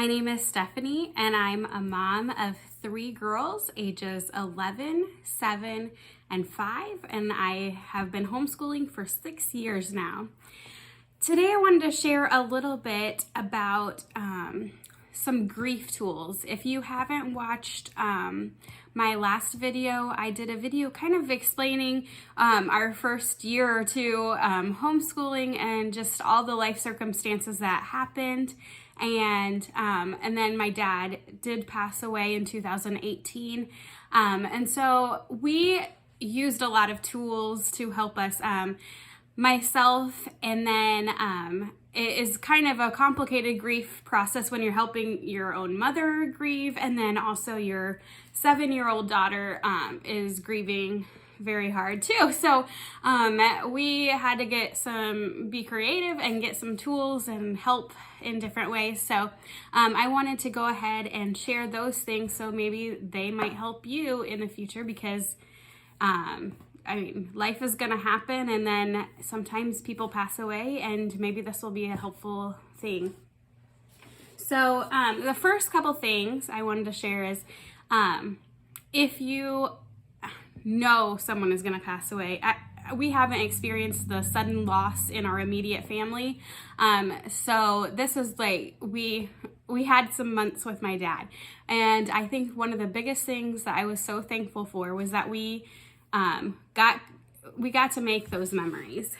My name is Stephanie, and I'm a mom of 3 girls, ages 11, 7, and 5, and I have been homeschooling for 6 years now. Today I wanted to share a little bit about some grief tools. If you haven't watched my last video, I did a video kind of explaining our first year or two homeschooling and just all the life circumstances that happened. And then my dad did pass away in 2018. And so we used a lot of tools to help us, myself, and then it is kind of a complicated grief process when you're helping your own mother grieve, and then also your 7-year-old daughter is grieving very hard too. So we had to be creative and get some tools and help in different ways. So I wanted to go ahead and share those things so maybe they might help you in the future, because life is going to happen, and then sometimes people pass away, and maybe this will be a helpful thing. So the first couple things I wanted to share is if you know someone is going to pass away. We haven't experienced the sudden loss in our immediate family. So this is like, we had some months with my dad. And I think one of the biggest things that I was so thankful for was that we got to make those memories.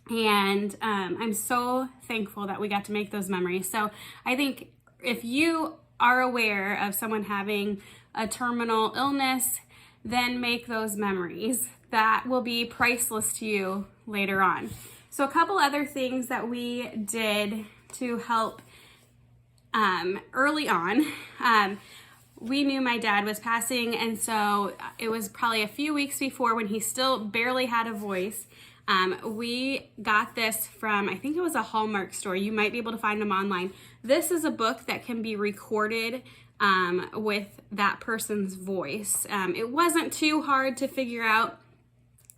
And I'm so thankful that we got to make those memories. So I think if you are aware of someone having a terminal illness, then make those memories. That will be priceless to you later on. So a couple other things that we did to help early on. We knew my dad was passing, and so it was probably a few weeks before, when he still barely had a voice. We got this from, I think it was a Hallmark store. You might be able to find them online. This is a book that can be recorded with that person's voice. It wasn't too hard to figure out.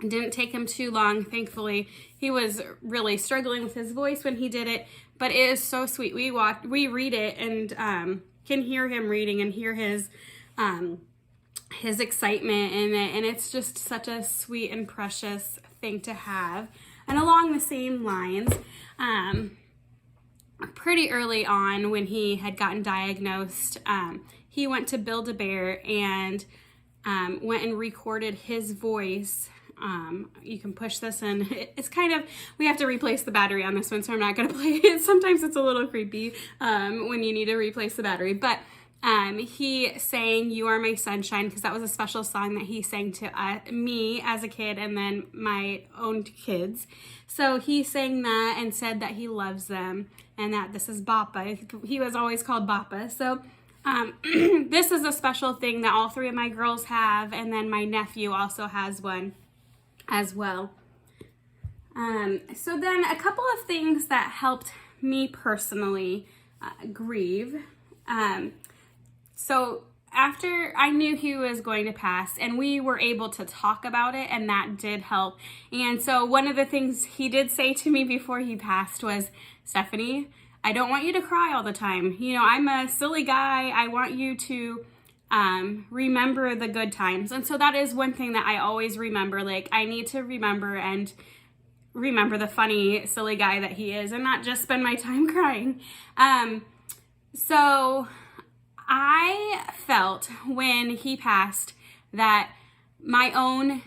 It didn't take him too long. Thankfully, he was really struggling with his voice when he did it, but it is so sweet. We read it and can hear him reading and hear his excitement in it, and it's just such a sweet and precious thing to have. And along the same lines, pretty early on when he had gotten diagnosed, he went to Build-A-Bear and went and recorded his voice. You can push this in. It's kind of, we have to replace the battery on this one, so I'm not going to play it. Sometimes it's a little creepy when you need to replace the battery. But he sang "You Are My Sunshine," because that was a special song that he sang to me as a kid and then my own kids. So he sang that and said that he loves them and that this is Bappa. He was always called Bappa. So this is a special thing that all 3 of my girls have, and then my nephew also has one as well. So then a couple of things that helped me personally grieve. So after I knew he was going to pass, and we were able to talk about it, and that did help. And so one of the things he did say to me before he passed was, "Stephanie, I don't want you to cry all the time. You know, I'm a silly guy. I want you to remember the good times." And so that is one thing that I always remember. Like, I need to remember the funny, silly guy that he is, and not just spend my time crying. So I felt when he passed that my own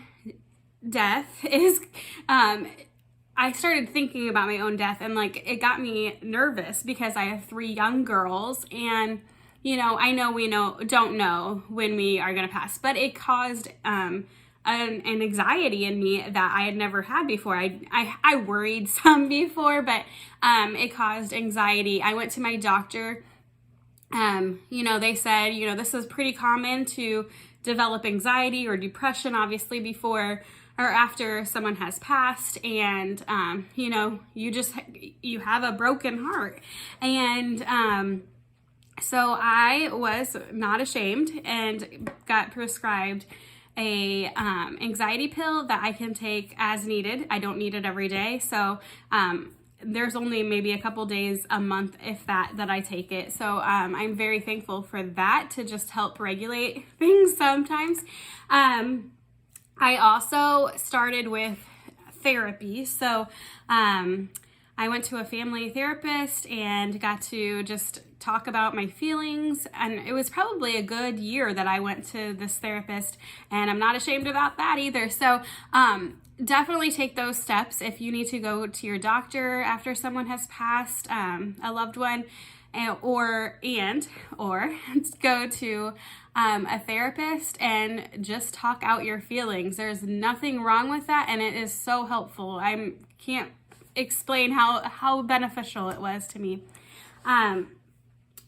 death is, I started thinking about my own death, and like, it got me nervous because I have 3 young girls, and you know, I know we don't know when we are going to pass, but it caused an anxiety in me that I had never had before. I worried some before, but it caused anxiety. I went to my doctor. They said, this is pretty common to develop anxiety or depression, obviously, before or after someone has passed, and you have a broken heart. And so I was not ashamed and got prescribed a anxiety pill that I can take as needed. I don't need it every day. So there's only maybe a couple days a month, if that I take it. So I'm very thankful for that to just help regulate things sometimes. I also started with therapy. So I went to a family therapist and got to just talk about my feelings, and it was probably a good year that I went to this therapist, and I'm not ashamed about that either. So definitely take those steps if you need to go to your doctor after someone has passed, a loved one, or go to a therapist and just talk out your feelings. There's nothing wrong with that, and it is so helpful. I can't explain how beneficial it was to me.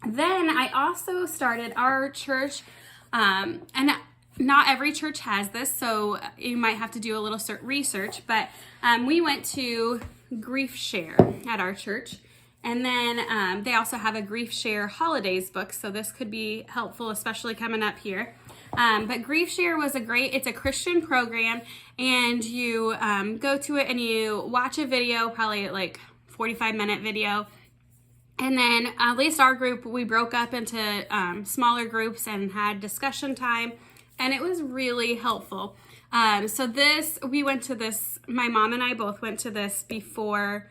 Then I also started our church, and not every church has this, so you might have to do a little research, but we went to Grief Share at our church, and then they also have a Grief Share holidays book, so this could be helpful, especially coming up here. But Grief Share was it's a Christian program, and you go to it and you watch a video, probably like 45-minute video. And then at least our group, we broke up into smaller groups and had discussion time, and it was really helpful. So we went to this, my mom and I both went to this before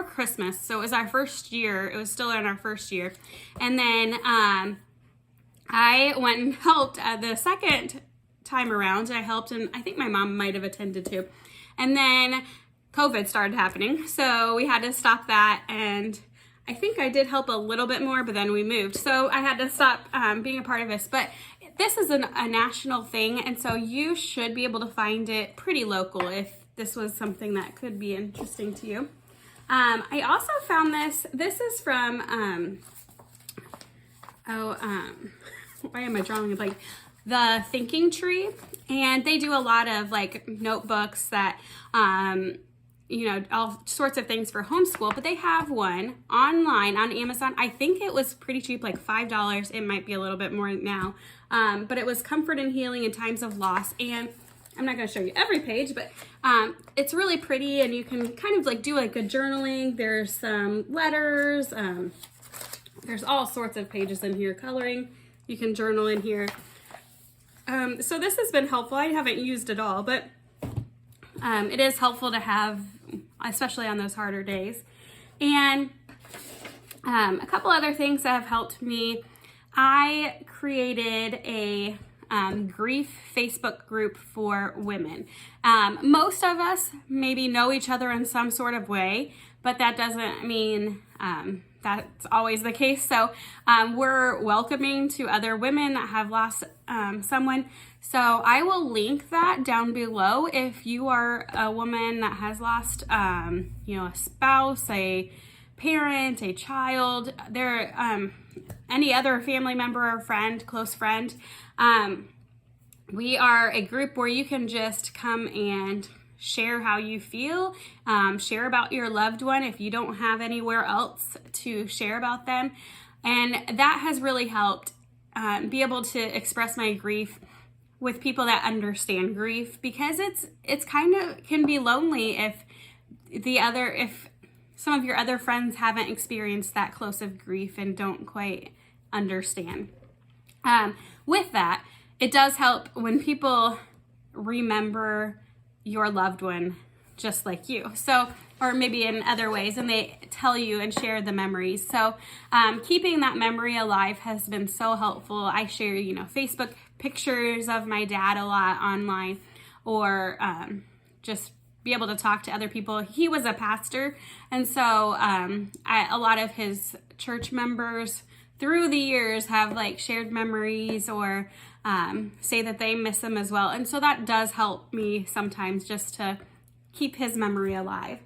Christmas. So it was our first year. It was still in our first year. And then I went and helped the second time around. I helped, and I think my mom might have attended too. And then COVID started happening, so we had to stop that, and I think I did help a little bit more, but then we moved, so I had to stop being a part of this. But this is a national thing, and so you should be able to find it pretty local if this was something that could be interesting to you. I also found this. This is from, why am I drawing a blank? The Thinking Tree, and they do a lot of like notebooks that, all sorts of things for homeschool, but they have one online on Amazon. I think it was pretty cheap, like $5. It might be a little bit more now, but it was Comfort and Healing in Times of Loss, and I'm not going to show you every page, but it's really pretty, and you can kind of like do like a journaling. There's some letters. There's all sorts of pages in here, coloring. You can journal in here. So this has been helpful. I haven't used it all, but it is helpful to have, especially on those harder days. And a couple other things that have helped me. I created a grief Facebook group for women. Most of us maybe know each other in some sort of way, but that doesn't mean that's always the case. So we're welcoming to other women that have lost someone. So I will link that down below if you are a woman that has lost, a spouse, a parent, a child, any other family member or friend, close friend. We are a group where you can just come and share how you feel, share about your loved one if you don't have anywhere else to share about them. And that has really helped be able to express my grief with people that understand grief, because it's kind of can be lonely if some of your other friends haven't experienced that close of grief and don't quite understand. With that, it does help when people remember your loved one just like you. So, or maybe in other ways, and they tell you and share the memories. So keeping that memory alive has been so helpful. I share, Facebook pictures of my dad a lot online, or just be able to talk to other people. He was a pastor, and so a lot of his church members through the years have shared memories or say that they miss him as well. And so that does help me sometimes just to keep his memory alive.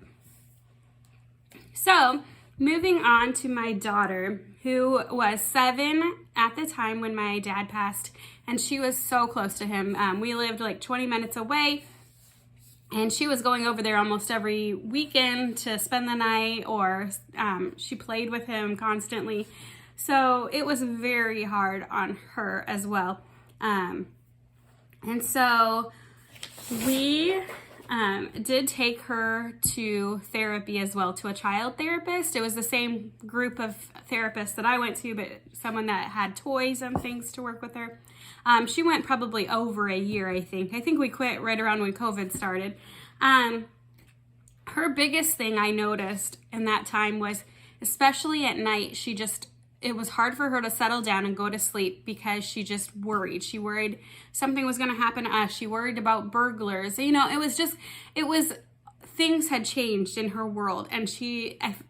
So moving on to my daughter, who was 7 at the time when my dad passed, and she was so close to him. We lived 20 minutes away, and she was going over there almost every weekend to spend the night, or she played with him constantly. So it was very hard on her as well. And so we did take her to therapy as well, to a child therapist. It was the same group of therapists that I went to, but someone that had toys and things to work with her. She went probably over a year, I think. I think we quit right around when COVID started. Her biggest thing I noticed in that time was, especially at night, it was hard for her to settle down and go to sleep because she just worried. She worried something was going to happen to us. She worried about burglars. You know, things had changed in her world, and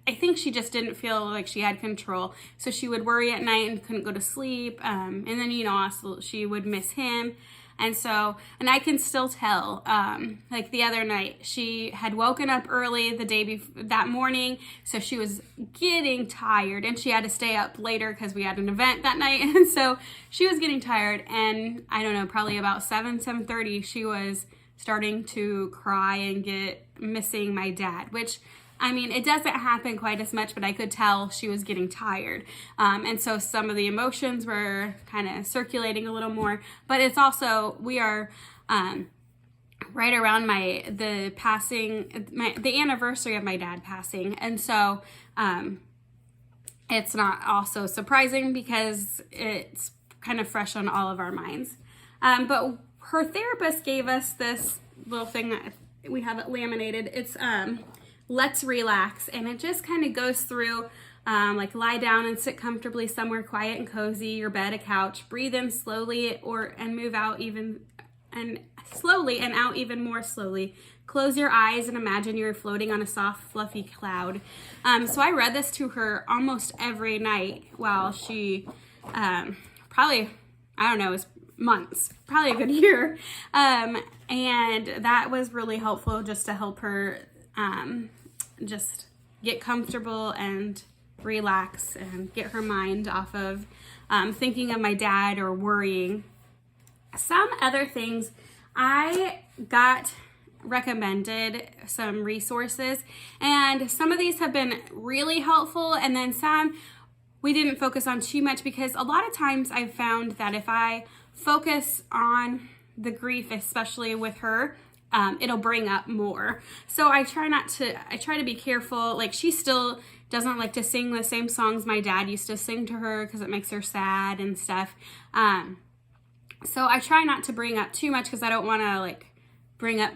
I think she just didn't feel like she had control. So she would worry at night and couldn't go to sleep. And then, you know, also she would miss him. And I can still tell, like the other night, she had woken up early that morning, so she was getting tired, and she had to stay up later because we had an event that night, and so she was getting tired, and I don't know, probably about 7:30, she was starting to cry and get missing my dad, which, I mean, it doesn't happen quite as much, but I could tell she was getting tired. And so some of the emotions were kind of circulating a little more, but it's also, we are right around the anniversary of my dad passing. And so it's not also surprising because it's kind of fresh on all of our minds. But her therapist gave us this little thing that we have it laminated. It's, Let's Relax, and it just kind of goes through like lie down and sit comfortably somewhere quiet and cozy, your bed, a couch, breathe in slowly and move out slowly and out even more slowly. Close your eyes and imagine you're floating on a soft, fluffy cloud. So I read this to her almost every night while she probably, I don't know, it was months, probably a good year. And that was really helpful just to help her just get comfortable and relax and get her mind off of thinking of my dad or worrying. Some other things, I got recommended some resources, and some of these have been really helpful, and then some we didn't focus on too much, because a lot of times I've found that if I focus on the grief, especially with her, it'll bring up more. So I try to be careful. Like, she still doesn't like to sing the same songs my dad used to sing to her because it makes her sad and stuff. So I try not to bring up too much because I don't want to like bring up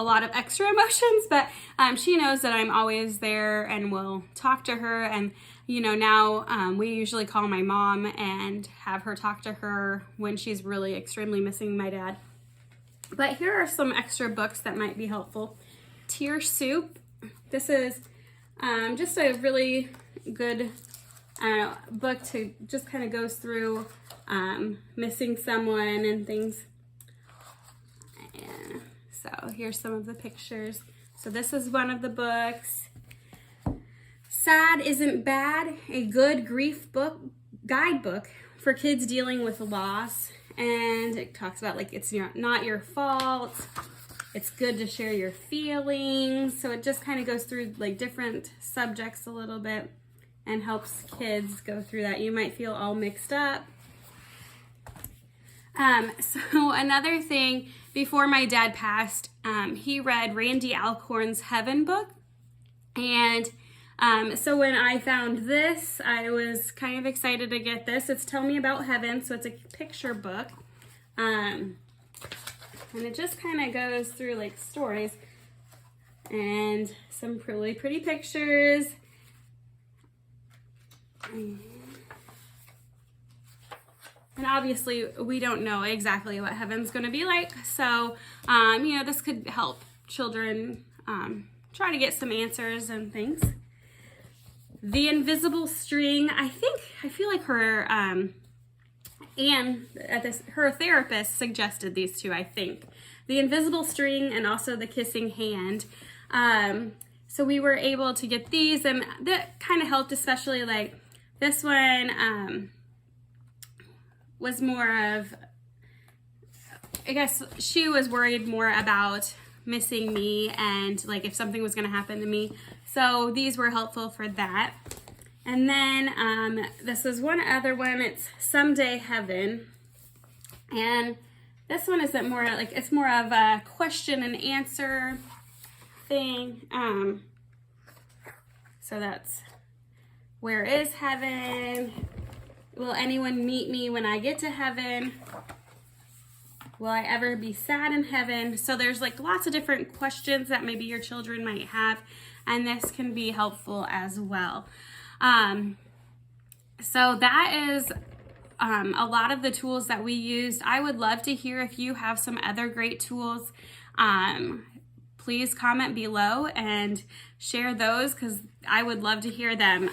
a lot of extra emotions, but she knows that I'm always there and will talk to her. And, you know, now we usually call my mom and have her talk to her when she's really extremely missing my dad. But here are some extra books that might be helpful. Tear Soup. This is just a really good book to just kind of goes through missing someone and things. And so here's some of the pictures. So this is one of the books. Sad Isn't Bad, a good grief guidebook for kids dealing with loss. And it talks about, like, it's not your fault. It's good to share your feelings. So it just kind of goes through like different subjects a little bit and helps kids go through that. You might feel all mixed up. So another thing, before my dad passed, he read Randy Alcorn's Heaven book. And so when I found this, I was kind of excited to get this. It's Tell Me About Heaven, so it's a picture book. And it just kind of goes through like stories and some really pretty pictures. And obviously we don't know exactly what heaven's going to be like. So, you know, this could help children try to get some answers and things. The Invisible String. I feel like her her therapist suggested these two, I think. The Invisible String and also The Kissing Hand. So we were able to get these, and that kind of helped, especially like this one was more of, I guess she was worried more about missing me and like if something was going to happen to me. So these were helpful for that. And then this is one other one. It's Someday Heaven. And This one isn't more like, it's more of a question and answer thing. So that's, where is heaven? Will anyone meet me when I get to heaven? Will I ever be sad in heaven? So there's like lots of different questions that maybe your children might have, and this can be helpful as well. So that is a lot of the tools that we used. I would love to hear if you have some other great tools. Please comment below and share those, because I would love to hear them.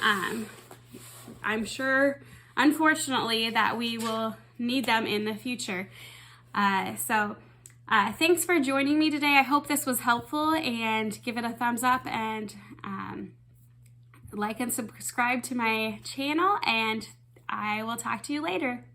I'm sure, unfortunately, that we will need them in the future. Thanks for joining me today. I hope this was helpful, and give it a thumbs up, and like and subscribe to my channel, and I will talk to you later.